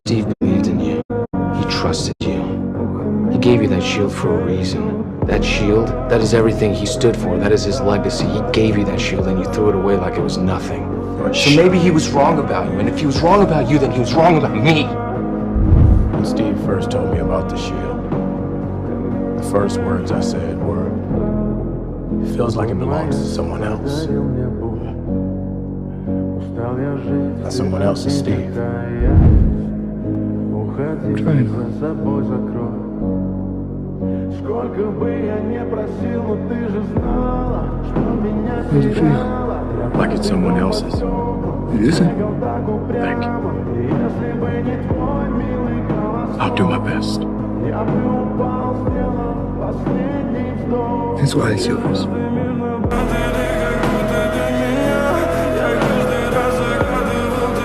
Steve believed in you. He trusted you. He gave you that shield for a reason. That shield, that is everything he stood for. That is his legacy. He gave you that shield and you threw it away like it was nothing. So maybe he was wrong about you, and if he was wrong about you, then he was wrong about me. When Steve first told me about the shield, the first words I said were, "It feels like it belongs to someone else." That someone else is Steve. Like it's someone else's. It isn't. Thank you. I'll do my best. That's why it's yours.